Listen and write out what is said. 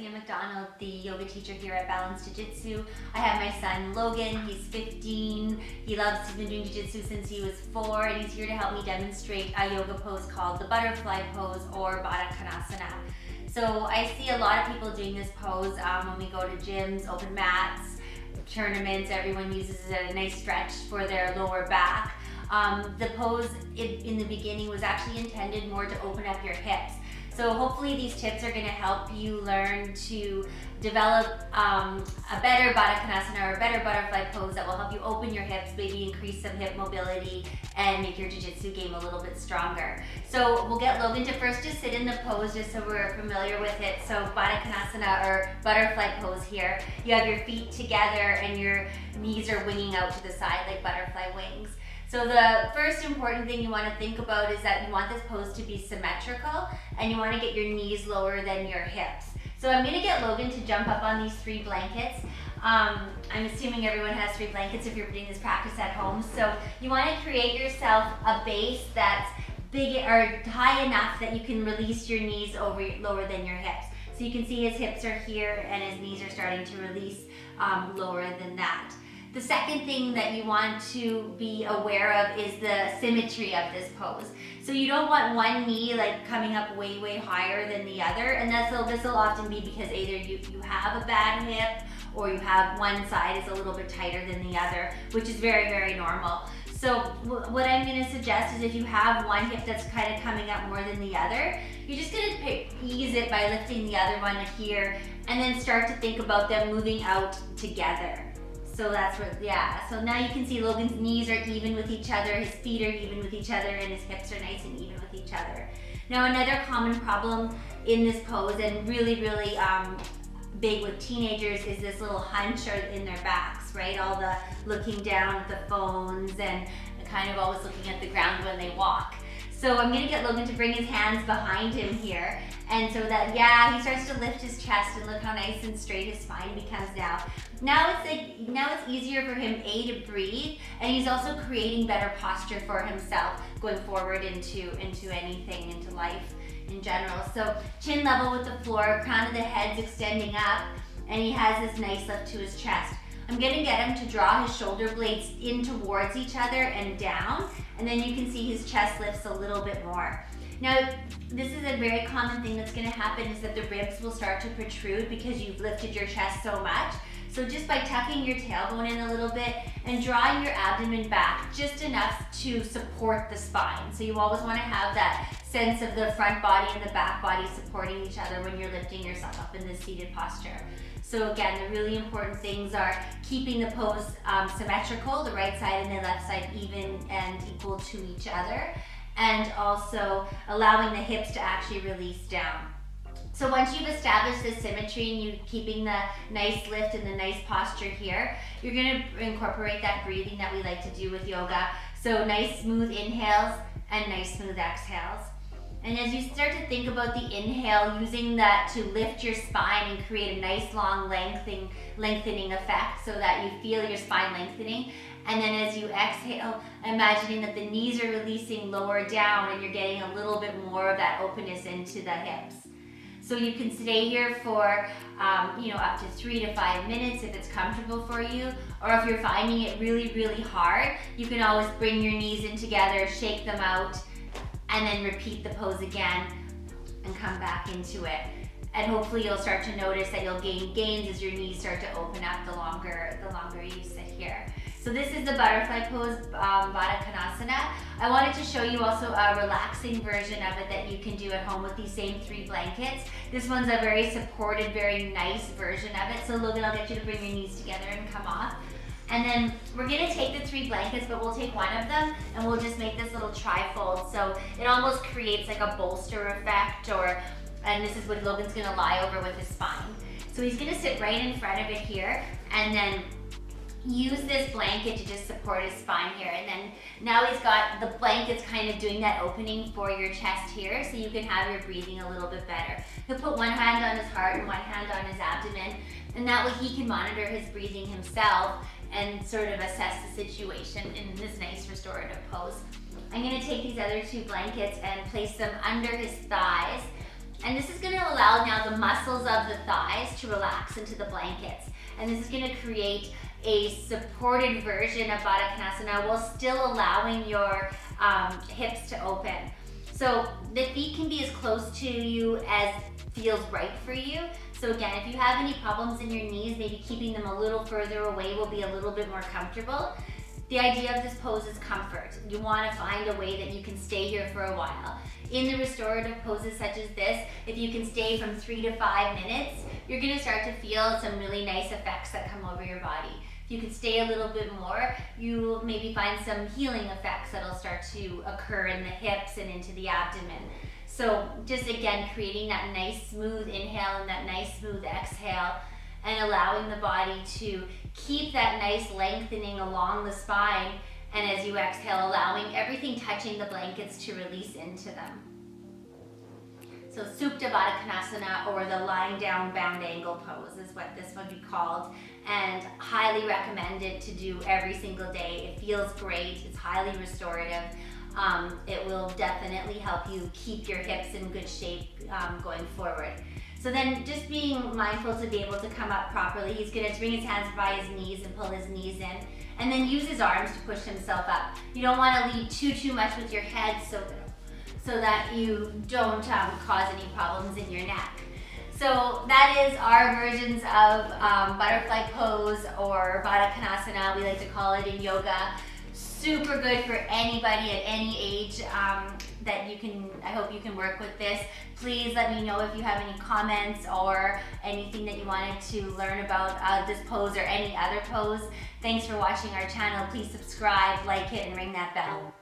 Sophia McDonald, the yoga teacher here at Balance Jiu-Jitsu. I have my son Logan, he's 15. He's been doing Jiu-Jitsu since he was 4, and he's here to help me demonstrate a yoga pose called the butterfly pose or Baddha Konasana. So I see a lot of people doing this pose when we go to gyms, open mats, tournaments. Everyone uses it as a nice stretch for their lower back. The pose in the beginning was actually intended more to open up your hips. So hopefully these tips are going to help you learn to develop a better Baddha Konasana or a better butterfly pose that will help you open your hips, maybe increase some hip mobility, and make your jiu-jitsu game a little bit stronger. So we'll get Logan to first just sit in the pose just so we're familiar with it. So Baddha Konasana or butterfly pose here. You have your feet together and your knees are winging out to the side like butterfly wings. So the first important thing you want to think about is that you want this pose to be symmetrical and you want to get your knees lower than your hips. So I'm going to get Logan to jump up on these 3 blankets. I'm assuming everyone has 3 blankets if you're doing this practice at home. So you want to create yourself a base that's big or high enough that you can release your knees lower than your hips. So you can see his hips are here and his knees are starting to release lower than that. The second thing that you want to be aware of is the symmetry of this pose. So you don't want one knee like coming up way, way higher than the other, and this will often be because either you have a bad hip or you have one side is a little bit tighter than the other, which is very, very normal. So what I'm going to suggest is if you have one hip that's kind of coming up more than the other, you're just going to ease it by lifting the other one here and then start to think about them moving out together. So that's what, yeah. So now you can see Logan's knees are even with each other, his feet are even with each other, and his hips are nice and even with each other. Now another common problem in this pose, and really, really big with teenagers, is this little hunch in their backs, right? All the looking down at the phones and kind of always looking at the ground when they walk. So I'm gonna get Logan to bring his hands behind him here. And so that, yeah, he starts to lift his chest and look how nice and straight his spine becomes now. Now it's easier for him, to breathe, and he's also creating better posture for himself going forward into anything, into life in general. So chin level with the floor, crown of the head's extending up, and he has this nice lift to his chest. I'm gonna get him to draw his shoulder blades in towards each other and down, and then you can see his chest lifts a little bit more. Now, this is a very common thing that's gonna happen is that the ribs will start to protrude because you've lifted your chest so much. So just by tucking your tailbone in a little bit and drawing your abdomen back just enough to support the spine. So you always wanna have that sense of the front body and the back body supporting each other when you're lifting yourself up in this seated posture. So again, the really important things are keeping the pose symmetrical, the right side and the left side even and equal to each other, and also allowing the hips to actually release down. So once you've established this symmetry and you keeping the nice lift and the nice posture here, you're gonna incorporate that breathing that we like to do with yoga. So nice smooth inhales and nice smooth exhales. And as you start to think about the inhale, using that to lift your spine and create a nice long lengthening effect so that you feel your spine lengthening. And then as you exhale, imagining that the knees are releasing lower down and you're getting a little bit more of that openness into the hips. So you can stay here for up to 3 to 5 minutes if it's comfortable for you, or if you're finding it really, really hard, you can always bring your knees in together, shake them out, and then repeat the pose again and come back into it. And hopefully you'll start to notice that you'll gain gains as your knees start to open up the longer you sit here. So this is the butterfly pose, Baddha Konasana. I wanted to show you also a relaxing version of it that you can do at home with these same 3 blankets. This one's a very supported, very nice version of it. So Logan, I'll get you to bring your knees together and come off. And then we're gonna take the 3 blankets, but we'll take one of them and we'll just make this little tri-fold. So it almost creates like a bolster effect, and this is what Logan's gonna lie over with his spine. So he's gonna sit right in front of it here and then use this blanket to just support his spine here. And then now he's got the blankets kind of doing that opening for your chest here so you can have your breathing a little bit better. He'll put one hand on his heart and one hand on his abdomen, and that way he can monitor his breathing himself and sort of assess the situation in this nice restorative pose. I'm gonna take these other 2 blankets and place them under his thighs And this is gonna allow now the muscles of the thighs to relax into the blankets. And this is gonna create a supported version of Baddha Konasana while still allowing your hips to open. So the feet can be as close to you as feels right for you. So again, if you have any problems in your knees, maybe keeping them a little further away will be a little bit more comfortable. The idea of this pose is comfort. You want to find a way that you can stay here for a while. In the restorative poses such as this, if you can stay from 3 to 5 minutes, you're going to start to feel some really nice effects that come over your body. If you can stay a little bit more, you'll maybe find some healing effects that'll start to occur in the hips and into the abdomen. So just again, creating that nice smooth inhale and that nice smooth exhale, and allowing the body to keep that nice lengthening along the spine, and as you exhale, allowing everything touching the blankets to release into them. So Supta Baddha Konasana, or the lying down bound angle pose, is what this would be called, and highly recommended to do every single day. It feels great, it's highly restorative. It will definitely help you keep your hips in good shape going forward. So then just being mindful to be able to come up properly. He's gonna bring his hands by his knees and pull his knees in, and then use his arms to push himself up. You don't wanna lead too much with your head so that you don't cause any problems in your neck. So that is our versions of butterfly pose, or Baddha Konasana, we like to call it in yoga. Super good for anybody at any age that you can, I hope you can work with this. Please let me know if you have any comments or anything that you wanted to learn about this pose or any other pose. Thanks for watching our channel. Please subscribe, like it, and ring that bell.